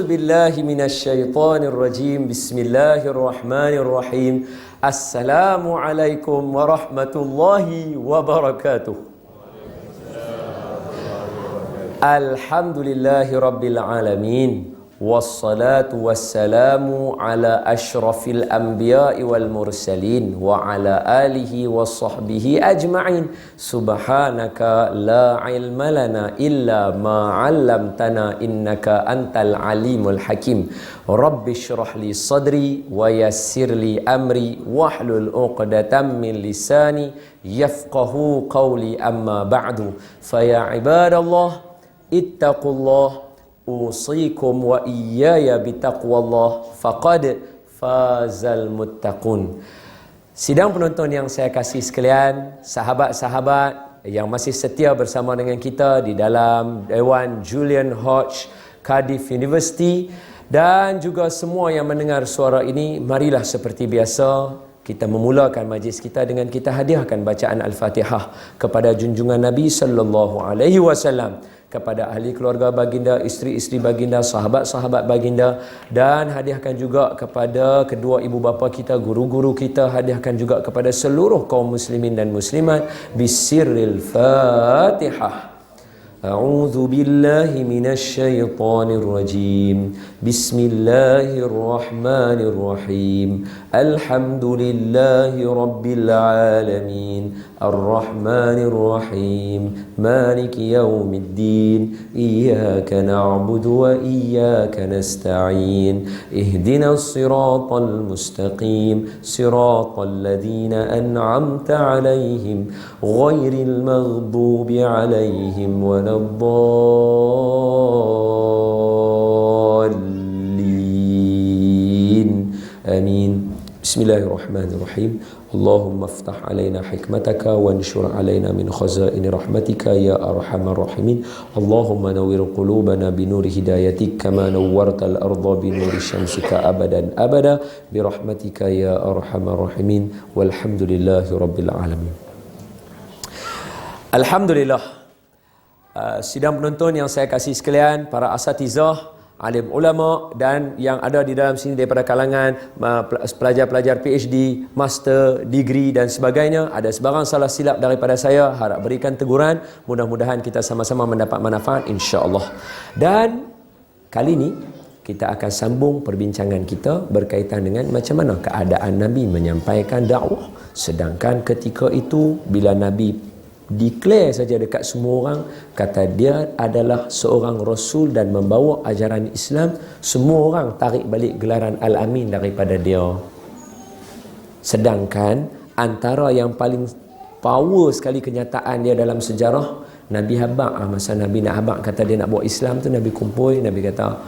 A'udzu billahi minasyaitonir rajim. Bismillahirrahmanirrahim. Assalamualaikum warahmatullahi wabarakatuh. Alhamdulillahi rabbil alamin. Wassalatu wassalamu ala ashrafil anbiya'i wal mursalin wa ala alihi wa sahbihi ajma'in. Subhanaka la ilma lana illa ma 'allamtana innaka antal alimul hakim. Rabbi shrah li sadri wa yassir li amri wahlul 'uqdatam min lisani yafqahu qawli, amma ba'du. Fa ya ibadallah ittaqullah usikum wa iyaya bitaqwallah faqad fazal muttaqun. Sidang penonton yang saya kasih sekalian, sahabat-sahabat yang masih setia bersama dengan kita di dalam Dewan Julian Hodge Cardiff University, dan juga semua yang mendengar suara ini, marilah seperti biasa kita memulakan majlis kita dengan kita hadiahkan bacaan Al-Fatihah kepada junjungan Nabi sallallahu alaihi wasallam, kepada ahli keluarga baginda, isteri-isteri baginda, sahabat-sahabat baginda, dan hadiahkan juga kepada kedua ibu bapa kita, guru-guru kita, hadiahkan juga kepada seluruh kaum muslimin dan muslimat bisirril Fatihah. A'udzu billahi minasyaitonir rajim. Bismillahirrahmanirrahim. Alhamdulillahi rabbil alamin. Ar-Rahmanir Rahim. Maliki yaumiddin. Iyyaka na'budu wa iyyaka nasta'in. Ihdinas siratal mustaqim. Siratal ladzina an'amta 'alaihim ghairil maghdubi 'alaihim waladdallin. Amin. Bismillahirrahmanirrahim. Allahumma aftah alaina hikmataka wa anshur alaina min khazaini rahmatika ya arhamar rahimin. Allahumma nawwir qulubana binuri hidayatik kama nawwartal arda binuri syamsika abadan abada bi rahmatika ya arhamar rahimin. Walhamdulillahi rabbil alamin. Alhamdulillah. Sidang penonton yang saya kasih sekalian, para asatizah, alim ulama, dan yang ada di dalam sini daripada kalangan pelajar-pelajar PhD, master, degree dan sebagainya. Ada sebarang salah silap daripada saya, harap berikan teguran. Mudah-mudahan kita sama-sama mendapat manfaat, insya-Allah. Dan kali ini kita akan sambung perbincangan kita berkaitan dengan macam mana keadaan Nabi menyampaikan dakwah. Sedangkan ketika itu bila Nabi declare saja dekat semua orang, kata dia adalah seorang Rasul dan membawa ajaran Islam, semua orang tarik balik gelaran Al-Amin daripada dia. Sedangkan antara yang paling power sekali kenyataan dia dalam sejarah, Nabi habaq, masa Nabi nak habaq, kata dia nak bawa Islam tu, Nabi kumpul, Nabi kata,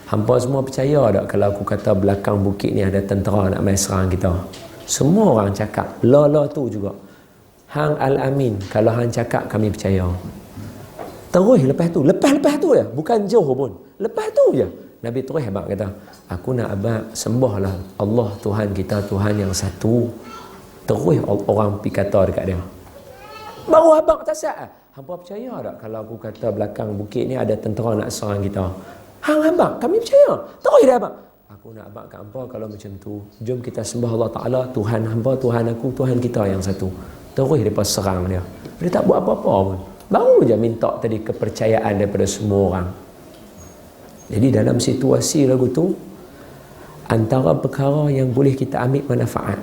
hampa semua percaya tak kalau aku kata belakang bukit ni ada tentera nak main serang kita? Semua orang cakap, la tu juga. Hang Al-Amin, kalau hang cakap kami percaya. Terus lepas tu ya, bukan jauh pun. Lepas tu je Nabi terus abang kata, aku nak abang sembahlah Allah Tuhan kita, Tuhan yang satu. Terus orang pergi kata dekat dia. Baru abang tak sah. Hampa percaya tak kalau aku kata belakang bukit ni ada tentera nak serang kita? Hang abang, kami percaya. Terus dia abang, aku nak abang kat hampa kalau macam tu, jom kita sembah Allah Ta'ala, Tuhan hampa, Tuhan aku, Tuhan kita yang satu. Terus dia serang dia. Dia tak buat apa-apa pun. Baru je minta tadi kepercayaan daripada semua orang. Jadi dalam situasi lagu tu, antara perkara yang boleh kita ambil manfaat.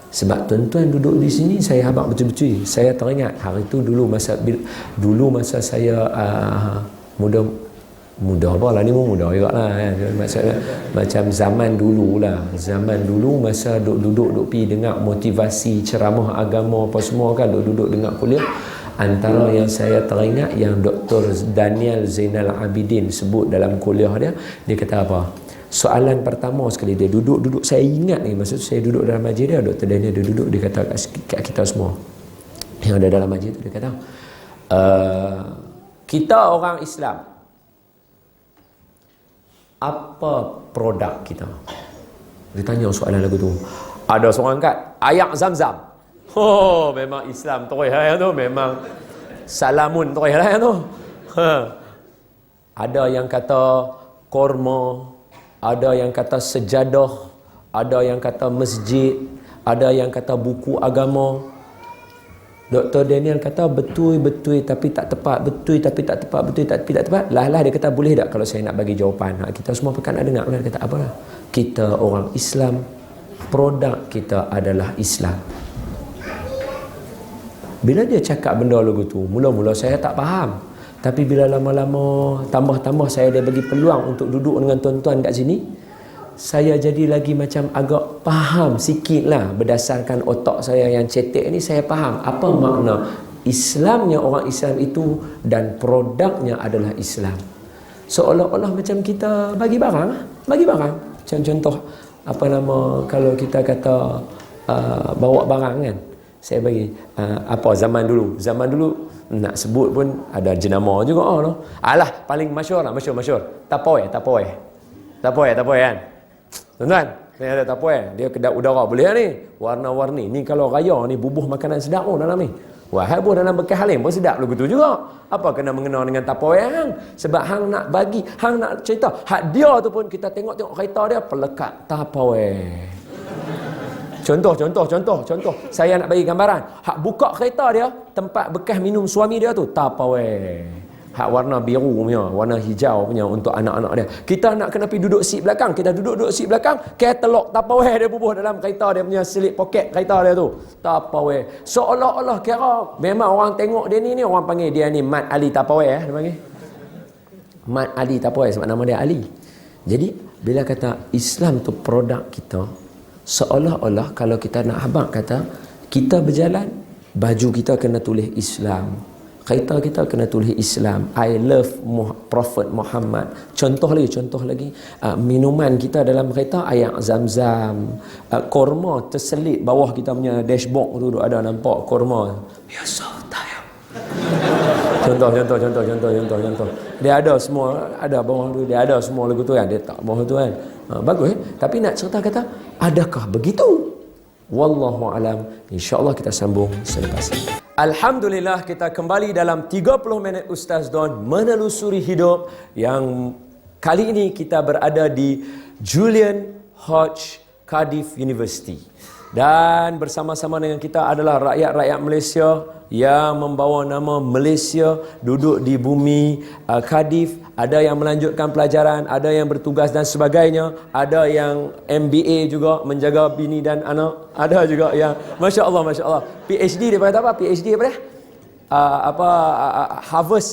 Sebab tuan-tuan duduk di sini, saya habaq betul-betul. Saya teringat hari tu dulu masa saya muda apa lah ni, muda juga lah kan. Macam zaman dulu masa duduk pergi dengar motivasi ceramah agama apa semua kan, duduk dengar kuliah. Antara yang saya teringat yang Dr. Daniel Zainal Abidin sebut dalam kuliah dia kata apa? Soalan pertama sekali dia duduk, saya ingat ni masa tu saya duduk dalam majlis dia, Dr. Daniel dia duduk, dia kata kat kita semua yang ada dalam majlis tu, dia kata kita orang Islam, apa produk kita? Dia tanya soalan lagu tu. Ada seorang angkat, ayak Zam-Zam. Oh, memang Islam terus lah yang tu, memang salamun terus lah yang tu. Ada yang kata korma, ada yang kata sejadah, ada yang kata masjid, ada yang kata buku agama. Dr. Daniel kata betul tapi tak tepat, betul tapi tak tepat, betul tapi tak tepat. Lah dia kata boleh tak kalau saya nak bagi jawapan. Kita semua pekan ada dengar. Dia kata apalah. Kita orang Islam, produk kita adalah Islam. Bila dia cakap benda lagu tu, mula-mula saya tak faham. Tapi bila lama-lama, tambah-tambah saya dia bagi peluang untuk duduk dengan tuan-tuan kat sini, saya jadi lagi macam agak faham sikit lah. Berdasarkan otak saya yang cetek ni, saya faham apa makna Islamnya orang Islam itu dan produknya adalah Islam. Seolah-olah macam kita bagi barang. Macam contoh, apa nama, kalau kita kata bawa barang kan. Saya bagi, apa zaman dulu nak sebut pun ada jenama juga. Alah, paling masyhur lah, masyhur. Tapoy kan. Tuan-tuan, ni ada tapoy. Dia kedap udara boleh ni. Warna-warni. Ni kalau raya ni bubuh makanan sedap pun dalam ni. Wah, buh dalam bekas halim pun sedap lagu tu juga. Apa kena mengenal dengan tapoy hang? Sebab hang nak bagi, hang nak cerita. Hak dia tu pun kita tengok kereta dia pelekat tapoy. Contoh. Saya nak bagi gambaran. Hak buka kereta dia, tempat bekas minum suami dia tu tapoy. Hak warna biru punya, warna hijau punya untuk anak-anak dia. Kita nak kena pergi duduk seat belakang. Kita duduk seat belakang, ketelok Tupperware dia bubuh dalam kereta dia punya slip poket kereta dia tu. Tupperware. Seolah-olah kira memang orang tengok dia ni orang panggil dia ni Mat Ali Tupperware dia panggil. Mat Ali Tupperware sebab nama dia Ali. Jadi bila kata Islam tu produk kita, seolah-olah kalau kita nak habaq kata kita berjalan, baju kita kena tulis Islam. Kereta kita kena tulis Islam. I love Prophet Muhammad. Contoh lagi. Minuman kita dalam kereta air zam-zam. Korma terselit bawah kita punya dashboard tu ada nampak korma. Ya saudara. Contoh. Dia ada semua, ada bawah tu, dia ada semua lagu tu kan. Dia tak bawah tu kan. Bagus Tapi nak cerita kata, adakah begitu? Wallahu alam. InsyaAllah kita sambung selepas ini. Alhamdulillah, kita kembali dalam 30 minit Ustaz Don menelusuri hidup, yang kali ini kita berada di Julian Hodge Cardiff University. Dan bersama-sama dengan kita adalah rakyat-rakyat Malaysia yang membawa nama Malaysia duduk di bumi Cardiff. Ada yang melanjutkan pelajaran, ada yang bertugas dan sebagainya, ada yang MBA juga menjaga bini dan anak, ada juga yang Masya Allah PhD daripada apa? PhD daripada Harvard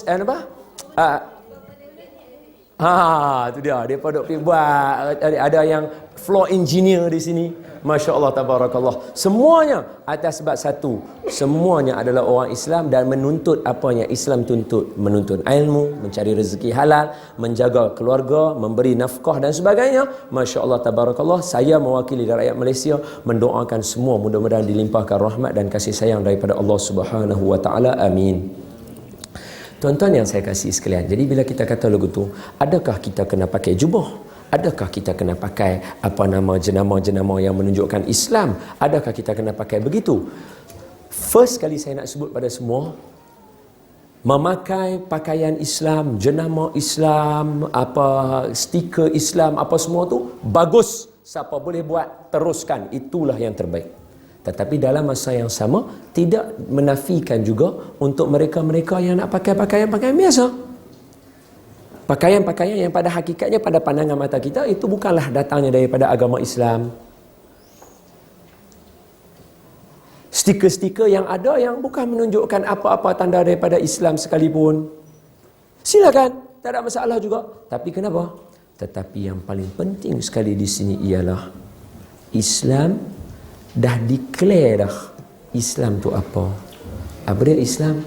itu dia daripada buat. Ada yang floor engineer di sini. Masya Allah, tabarakallah. Semuanya atas sebab satu. Semuanya adalah orang Islam dan menuntut apa yang Islam tuntut. Menuntut ilmu, mencari rezeki halal, menjaga keluarga, memberi nafkah dan sebagainya. Masya Allah, tabarakallah. Saya mewakili rakyat Malaysia mendoakan semua mudah-mudahan dilimpahkan rahmat dan kasih sayang daripada Allah Subhanahu Wa Taala. Amin. Tuan-tuan yang saya kasih sekalian, jadi bila kita kata lagu tu, adakah kita kena pakai jubah? Adakah kita kena pakai jenama-jenama yang menunjukkan Islam? Adakah kita kena pakai begitu? First kali saya nak sebut pada semua, memakai pakaian Islam, jenama Islam, stiker Islam, apa semua tu bagus. Siapa boleh buat, teruskan. Itulah yang terbaik. Tetapi dalam masa yang sama, tidak menafikan juga untuk mereka-mereka yang nak pakai pakaian-pakaian biasa. Pakaian-pakaian yang pada hakikatnya pada pandangan mata kita itu bukanlah datangnya daripada agama Islam. Stiker-stiker yang ada yang bukan menunjukkan apa-apa tanda daripada Islam sekalipun. Silakan, tak ada masalah juga. Tapi kenapa? Tetapi yang paling penting sekali di sini ialah Islam dah declare dah Islam tu apa? Apa dia Islam?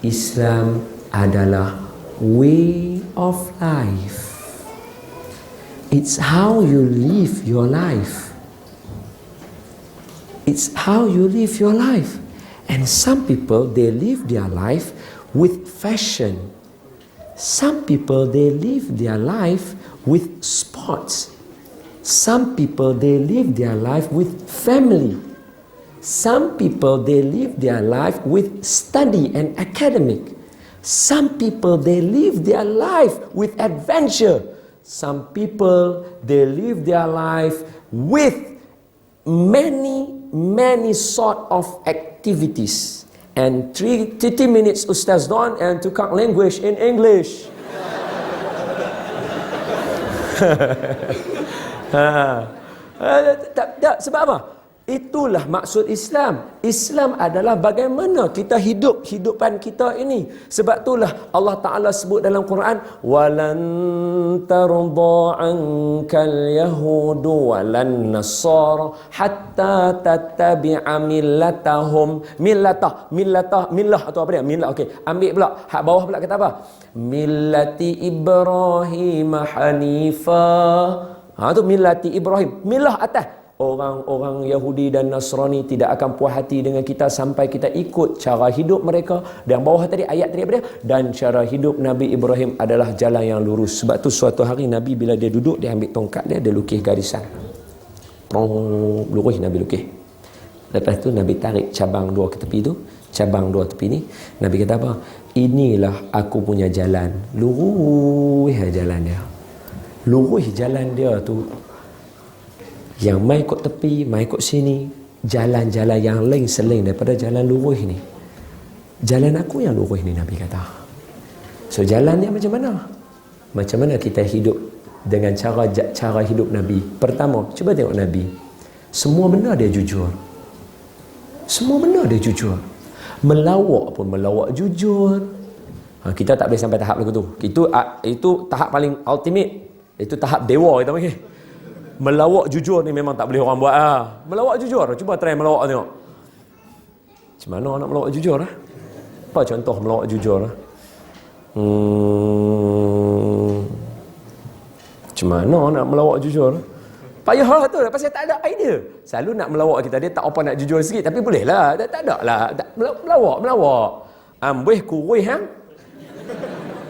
Islam adalah way of life. It's how you live your life. It's how you live your life. And some people, they live their life with fashion. Some people, they live their life with sports. Some people, they live their life with family. Some people, they live their life with study and academic. Some people, they live their life with adventure. some people, they live their life with many sort of activities. And 30 minutes Ustaz Don and tukang language in English. Tak, sebab apa? Itulah maksud Islam. Islam adalah bagaimana kita hidupan kita ini. Sebab itulah Allah Ta'ala sebut dalam Quran, walan tarda ankal yahudu walan nasara hatta tattabi'a millatahum. Millah atau apa dia? Millah, okey. Ambil pula hak bawah pula kata apa? Millati Ibrahim hanifa. Tu millati Ibrahim. Millah atas. Orang-orang Yahudi dan Nasrani tidak akan puas hati dengan kita sampai kita ikut cara hidup mereka. Dan bawah tadi ayat tadi apa dia? Dan cara hidup Nabi Ibrahim adalah jalan yang lurus. Sebab tu suatu hari Nabi bila dia duduk, dia ambil tongkat dia lukis garisan. Lurus Nabi lukis. Lepas tu Nabi tarik cabang dua ke tepi tu, cabang dua tepi ni. Nabi kata apa? Inilah aku punya jalan. Lurus jalan dia. Lurus jalan dia tu. Yang mai ikut tepi, mai ikut sini, jalan-jalan yang lain selain daripada jalan lurus ni. Jalan aku yang lurus ni, Nabi kata. So jalannya macam mana? Macam mana kita hidup dengan cara hidup Nabi? Pertama, cuba tengok Nabi. Semua benda dia jujur. Semua benda dia jujur. Melawak pun melawak jujur. Kita tak boleh sampai tahap lagu tu. Itu tahap paling ultimate. Itu tahap dewa kita panggil. Melawak jujur ni memang tak boleh orang buat Melawak jujur, cuba try melawak tengok. Macam mana nak melawak jujur Apa contoh melawak jujur Macam mana nak melawak jujur? Payah lah tu, pasal tak ada idea. Selalu nak melawak kita, dia tak apa nak jujur sikit. Tapi boleh lah, tak ada lah. Melawak ambuh kurui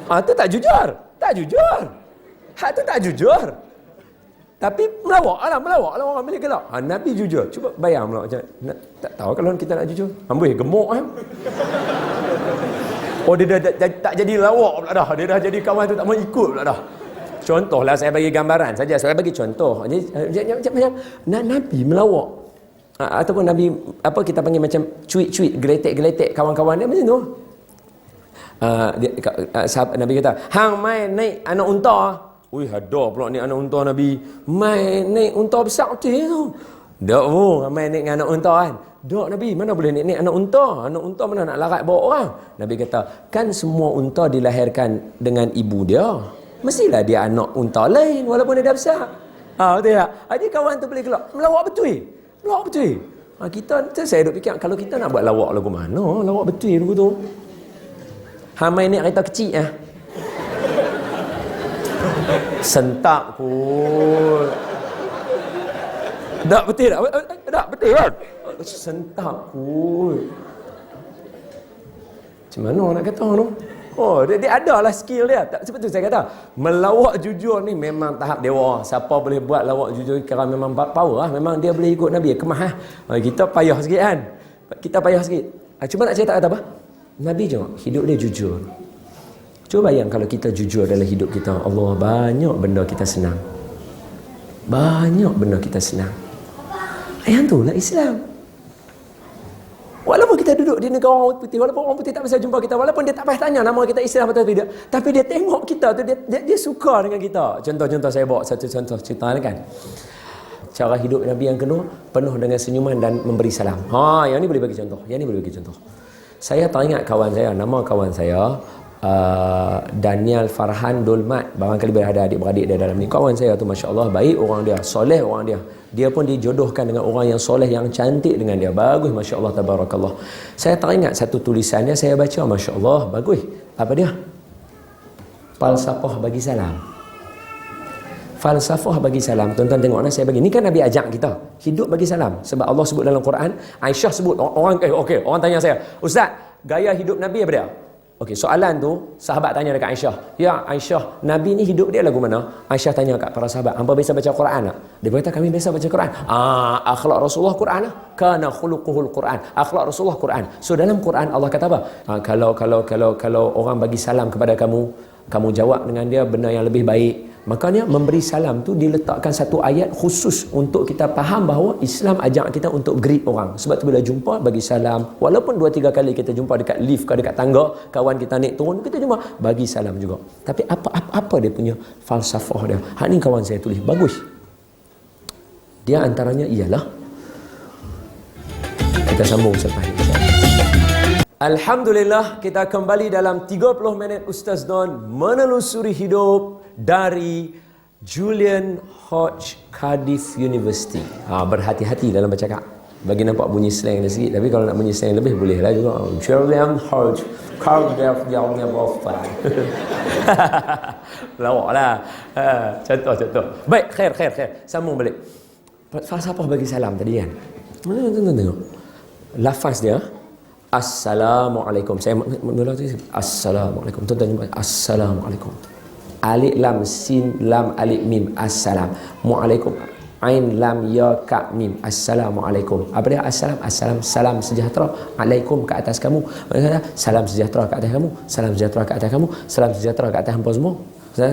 tu tak jujur. Hak tu tak jujur. Tapi melawak orang boleh gelak. Nabi jujur. Cuba bayang melawak macam tak tahu kalau kita nak jujur. Amboi gemuk dia dah tak jadi lawak pula dah. Dia dah jadi kawan tu tak mau ikut pula dah. Contohlah, saya bagi gambaran saja. Saya bagi contoh. Macam Nabi melawak. Ataupun Nabi apa kita panggil macam cuit-cuit, geletek-geletek kawan-kawan dia macam tu. Sahabat Nabi kata, hang mai naik anak unta. Ui, ada pula ni anak unta Nabi. Mai naik unta besar betul tu. Tak pun, mai naik anak unta kan. Tak Nabi, mana boleh naik anak unta? Anak unta mana nak larat bawa orang? Nabi kata, kan semua unta dilahirkan dengan ibu dia. Mestilah dia anak unta lain walaupun dia dah besar. Betul tak? Jadi kawan tu boleh gelak. Melawak betul. Saya duk fikir, kalau kita nak buat lawak lagu mana? Lawak betul lagu tu. Mai naik kereta kecil sentak pun. Tak betul tak? Tak betul kan? Sentak pun. Macam mana nak kata tu? Dia adalah skill dia. Seperti saya kata, melawak jujur ni memang tahap dewa. Siapa boleh buat lawak jujur kerana memang power memang dia boleh ikut Nabi. Kemah kita payah sikit kan? Kita payah sikit. Cuba nak cerita kata apa? Nabi je hidup dia jujur. Cuba bayang kalau kita jujur dalam hidup kita, Allah, banyak benda kita senang. Yang itulah Islam. Walaupun kita duduk di negara orang putih, walaupun orang putih tak bisa jumpa kita, walaupun dia tak payah tanya nama kita Islam atau tidak, tapi dia tengok kita tu, dia suka dengan kita. Contoh-contoh saya bawa satu contoh cerita kan. Cara hidup Nabi yang kedua penuh dengan senyuman dan memberi salam. Yang ni boleh bagi contoh. Saya teringat kawan saya, nama kawan saya Daniel Farhan Dolmat. Barangkali berada adik-beradik dia dalam ni. Kawan saya tu masya-Allah baik orang dia, soleh orang dia. Dia pun dijodohkan dengan orang yang soleh, yang cantik dengan dia. Bagus masya-Allah tabarakallah. Saya teringat satu tulisan dia, saya baca masya-Allah bagus. Apa dia? Falsafah bagi salam. Falsafah bagi salam. Tuan-tuan tengok saya bagi. Ni kan Nabi ajak kita hidup bagi salam. Sebab Allah sebut dalam Quran, Aisyah sebut orang tanya saya, "Ustaz, gaya hidup Nabi apa dia?" Okey, soalan tu sahabat tanya dekat Aisyah. "Ya Aisyah, Nabi ni hidup dia lagu mana?" Aisyah tanya kat para sahabat, "Hangpa biasa baca Quran tak?" Dia kata, "Kami biasa baca Quran." Akhlak Rasulullah Quran lah. Kana khuluquhul Quran. Akhlak Rasulullah Quran. So dalam Quran Allah kata apa? Kalau orang bagi salam kepada kamu, kamu jawab dengan dia benda yang lebih baik. Makanya memberi salam tu diletakkan satu ayat khusus untuk kita faham bahawa Islam ajak kita untuk greet orang. Sebab tu bila jumpa bagi salam. Walaupun 2-3 kali kita jumpa dekat lift ke dekat tangga, kawan kita naik turun, kita jumpa bagi salam juga. Tapi apa dia punya falsafah dia? Hak ni kawan saya tulis bagus. Dia antaranya ialah, kita sambung selepas ini. Alhamdulillah, kita kembali dalam 30 minit Ustaz Don menelusuri hidup dari Julian Hodge Cardiff University. Berhati-hati dalam bercakap. Bagi nampak bunyi slang dia sikit, tapi kalau nak bunyi slang lebih boleh lah juga. Julian Hodge Cardiff University. Lawak lah. Contoh. Baik, khair. Sambung balik. Falsafah bagi salam tadi kan. Tengok. Lafaz dia Assalamualaikum. Saya mula tu Assalamualaikum. Tuan-tuan jumpa Assalamualaikum. Alif lam sin lam alif mim assalam. Mualaikum. Ain lam ya ka mim. Assalamualaikum. Apa dia assalam? Salam sejahtera alaikum ke atas kamu. Maksudnya salam sejahtera ke atas kamu. Salam sejahtera ke atas kamu. Salam sejahtera ke atas hangpa semua.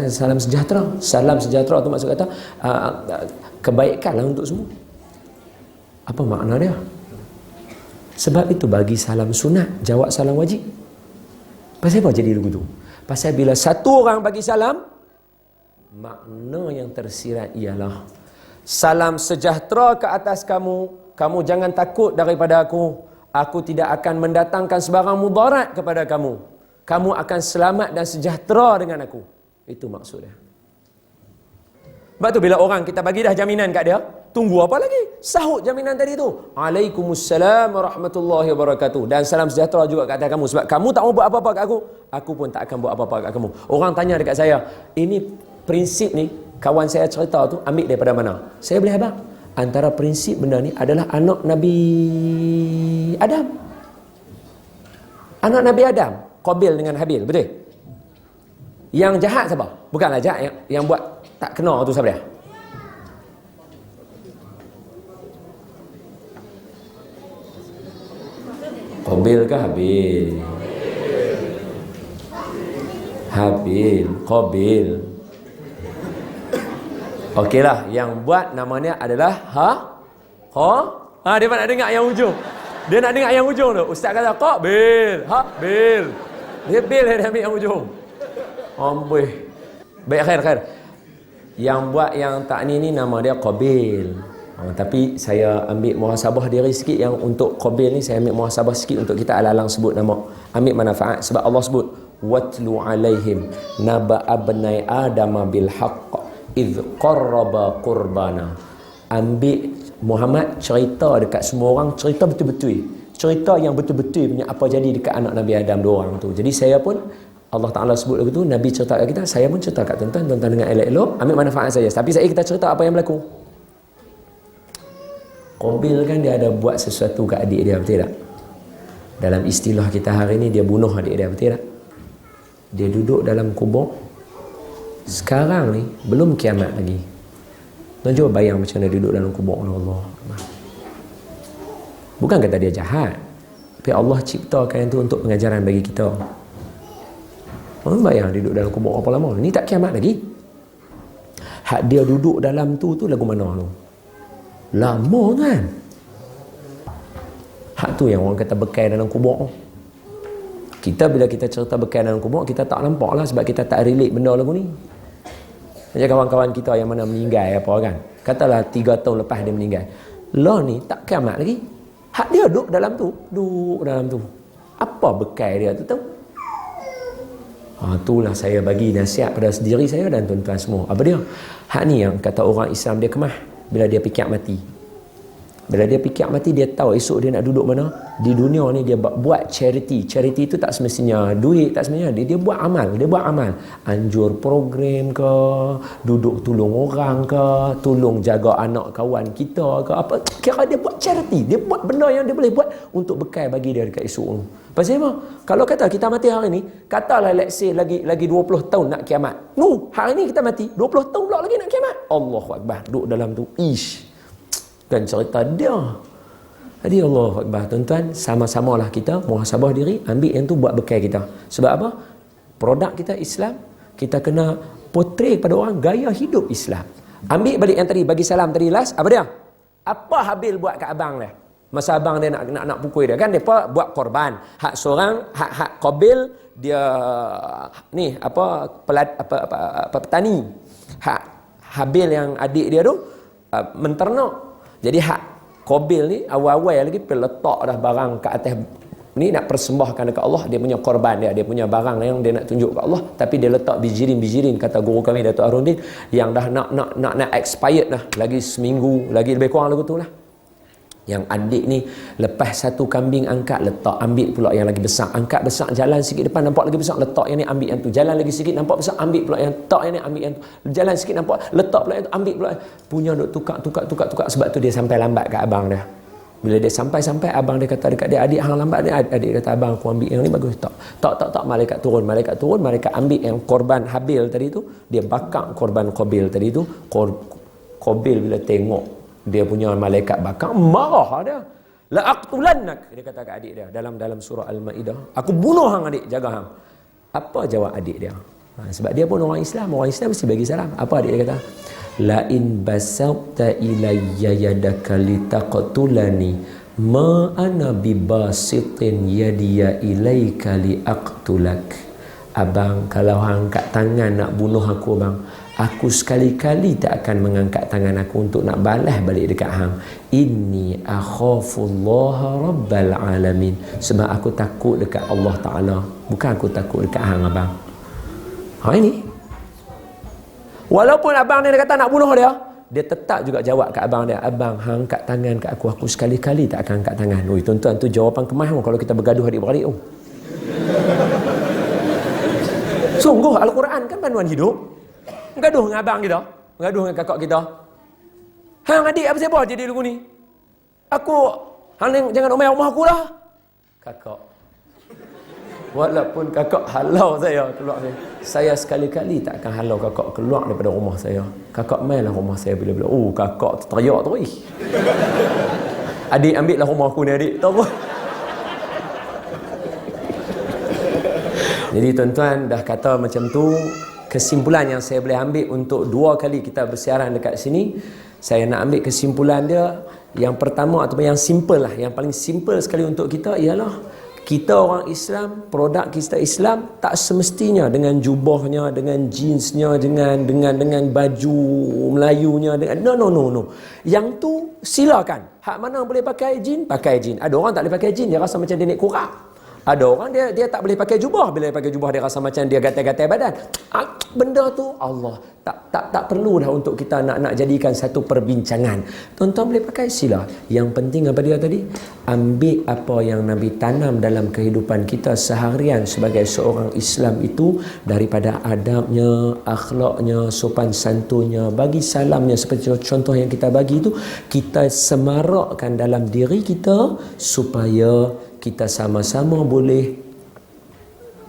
Salam sejahtera. Salam sejahtera tu maksud kata kebaikanlah untuk semua. Apa makna dia? Sebab itu bagi salam sunat, jawab salam wajib. Pasal apa jadi lagu tu? Pasal bila satu orang bagi salam, makna yang tersirat ialah salam sejahtera ke atas kamu, kamu jangan takut daripada aku tidak akan mendatangkan sebarang mudarat kepada kamu akan selamat dan sejahtera dengan aku. Itu maksudnya. Sebab tu bila orang kita bagi dah jaminan kat dia, tunggu apa lagi? Sahut jaminan tadi tu. Waalaikumsalam warahmatullahi wabarakatuh. Dan salam sejahtera juga kat atas kamu. Sebab kamu tak mau buat apa-apa kat aku pun tak akan buat apa-apa kat kamu. Orang tanya dekat saya, ini prinsip ni, kawan saya cerita tu, ambil daripada mana? Saya boleh abang. Antara prinsip benda ni adalah anak Nabi Adam. Anak Nabi Adam, Qabil dengan Habil, betul? Yang jahat siapa? Bukanlah jahat, yang buat tak kena tu siapa dia? Qabil ke Habil? Qabil. Okeylah, yang buat namanya adalah dia nak dengar yang ujung. Dia nak dengar yang ujung tu. Ustaz kata Qabil, Habil. Dia bil dia ambil yang ujung. Amboi. Baik, khair. Yang buat yang tak ni nama dia Qabil. Tapi saya ambil muhasabah diri sikit yang untuk Qabil ni, saya ambil muhasabah sikit untuk kita alang-alang sebut nama. Ambil manfaat sebab Allah sebut watlu alaihim naba abnai adama bil haqq idh qarraba qurbana. Ambil Muhammad cerita dekat semua orang, cerita betul-betul. Cerita yang betul-betul punya apa jadi dekat anak Nabi Adam dua orang tu. Jadi saya pun Allah Ta'ala sebut lagu tu, Nabi cerita kat kita, saya pun cerita kat tuan-tuan dengan elok-elok, ambil manfaat saja. Tapi saya kita cerita apa yang berlaku. Qabil kan dia ada buat sesuatu kat adik dia, betul tak? Dalam istilah kita hari ni, dia bunuh adik dia, betul tak? Dia duduk dalam kubur. Sekarang ni, belum kiamat lagi. Tuan cuba bayang macam mana duduk dalam kubur Allah. Bukan kata dia jahat, tapi Allah ciptakan itu untuk pengajaran bagi kita. Orang bayang duduk dalam kubur apa lama? Ni tak kiamat lagi. Hak dia duduk dalam tu lagu mana tu? Lama kan? Hak tu yang orang kata bekai dalam kubur. Kita bila kita cerita bekai dalam kubur, kita tak nampak lah sebab kita tak relate benda lagu ni. Macam kawan-kawan kita yang mana meninggal apa kan? Katalah 3 tahun lepas dia meninggal. Lah ni tak kiamat lagi. Hak dia duduk dalam tu. Apa bekai dia tu tahu? Itulah saya bagi nasihat pada diri saya dan tuan-tuan semua. Apa dia? Hak ni yang kata orang Islam dia kemah bila dia fikir mati. Bila dia fikir mati, dia tahu esok dia nak duduk mana. Di dunia ni dia buat charity. Charity itu tak semestinya duit, tak semestinya. Dia buat amal. Dia buat amal. Anjur program ke, duduk tolong orang ke, tolong jaga anak kawan kita ke, apa. Kira dia buat charity. Dia buat benda yang dia boleh buat untuk bekal bagi dia dekat esok tu. Pasal apa? Kalau kata kita mati hari ni, katalah let's say lagi 20 tahun nak kiamat. Hari ni kita mati, 20 tahun pula lagi nak kiamat. Allahu Akbar. Duduk dalam tu. Dan cerita dia. Jadi Allahu Akbar. Tuan-tuan, sama-samalah kita muhasabah diri, ambil yang tu buat bekal kita. Sebab apa? Produk kita Islam, kita kena portray kepada orang gaya hidup Islam. Ambil balik yang tadi, bagi salam tadi last, apa dia? Apa Habil buat kat abang dia? Masa abang dia nak pukul dia kan, depa buat korban. Hak seorang, hak Qabil dia ni apa petani. Hak Habil yang adik dia tu menternak. Jadi hak Qabil ni awal-awal lagi letak dah barang kat atas ni nak persembahkan dekat Allah, dia punya korban dia punya barang yang dia nak tunjuk kat Allah, tapi dia letak bijirin kata guru kami Datuk Aruddin yang dah nak expired dah, lagi seminggu lagi lebih kurang lagu tu lah. Yang adik ni lepas satu kambing angkat, letak, ambil pula yang lagi besar, angkat besar, jalan sikit depan nampak lagi besar, letak yang ni, ambil yang tu, jalan lagi sikit nampak besar, ambil pula yang tak, yang ni ambil yang tu, jalan sikit nampak, letak pula yang tu, ambil pula, punya duk tukar. Sebab tu dia sampai lambat kat abang dia. Bila dia sampai abang dia kata dekat dia, adik hang lambat ni. Adik kata abang aku ambil yang ni bagus. Tak, malaikat turun, malaikat ambil yang korban Habil tadi tu, dia bakar korban Qabil tadi tu. Qabil bila tengok dia punya malaikat bakar, marah dia. La aqtulannak, dia kata kat adik dia dalam surah Al-Maidah, aku bunuh hang adik, jaga hang. Apa jawab adik dia? Sebab dia pun orang Islam mesti bagi salam. Apa adik dia kata? La in basata ilayya yadaka litaqtulani ma ana bibasitin yadiya ilaika liaqtulak. Abang, kalau hang angkat tangan nak bunuh aku bang, aku sekali-kali tak akan mengangkat tangan aku untuk nak balas balik dekat hang. Inni akhafullaha rabbal alamin. Sebab aku takut dekat Allah Ta'ala, bukan aku takut dekat hang abang. Ini walaupun abang dia kata nak bunuh dia tetap juga jawab kat abang dia, abang hang angkat tangan kat aku sekali-kali tak akan angkat tangan. Oi tuan-tuan, tu jawapan kemas kalau kita bergaduh adik-beradik. Sungguh Al-Quran kan panduan hidup. Gaduh dengan abang kita, gaduh dengan kakak kita. Hang adik apa siapa jadi lagu ni? Aku, hang jangan omel rumah aku lah. Kakak, walaupun kakak halau saya keluar ni, saya sekali-kali tak akan halau kakak keluar daripada rumah saya. Kakak mainlah rumah saya bila-bila. Oh, kakak teriak tu. Adik ambil lah rumah aku ni adik. Tahu apa? Jadi tuan-tuan dah kata macam tu, kesimpulan yang saya boleh ambil untuk 2 kali kita bersiaran dekat sini, saya nak ambil kesimpulan dia. Yang pertama ataupun yang simple lah, yang paling simple sekali untuk kita ialah kita orang Islam, produk kita Islam tak semestinya dengan jubahnya, dengan jeansnya, dengan baju Melayunya, dengan no. Yang tu silakan. Hak mana boleh pakai jeans, pakai jeans. Ada orang tak boleh pakai jeans, dia rasa macam dia naik kurak. Ada orang dia tak boleh pakai jubah, bila dia pakai jubah dia rasa macam dia gatal-gatal badan. Benda tu Allah tak perlu dah untuk kita nak jadikan satu perbincangan. Tuan-tuan boleh pakai sila. Yang penting apa dia tadi? Ambil apa yang Nabi tanam dalam kehidupan kita seharian sebagai seorang Islam itu, daripada adabnya, akhlaknya, sopan santunnya, bagi salamnya seperti contoh yang kita bagi itu, kita semarakkan dalam diri kita supaya kita sama-sama boleh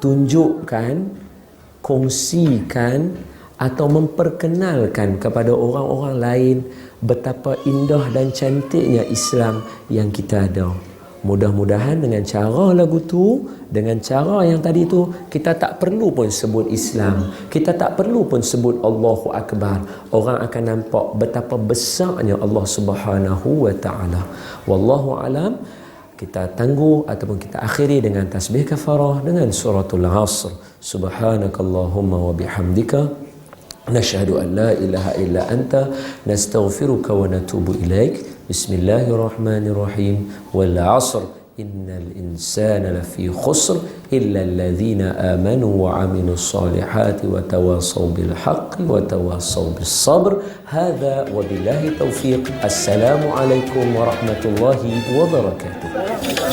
tunjukkan, kongsikan atau memperkenalkan kepada orang-orang lain betapa indah dan cantiknya Islam yang kita ada. Mudah-mudahan dengan cara lagu tu, dengan cara yang tadi tu, kita tak perlu pun sebut Islam, kita tak perlu pun sebut Allahu Akbar. Orang akan nampak betapa besarnya Allah Subhanahu wa Ta'ala. Wallahu alam. Kita tangguh ataupun kita akhiri dengan tasbih kafarah dengan suratul Asr. Subhanakallahumma wa bihamdika nashhadu an la ilaha illa anta nastaghfiruka wa natubu ilaik. Bismillahirrahmanirrahim. Wal 'asr innal insana lafi khusr illa alladhina amanu wa 'amilus solihati wa tawasaw bil haqqi wa tawasaw bis sabr. Hadza wa billahi taufiq. Assalamu alaikum warahmatullahi wabarakatuh.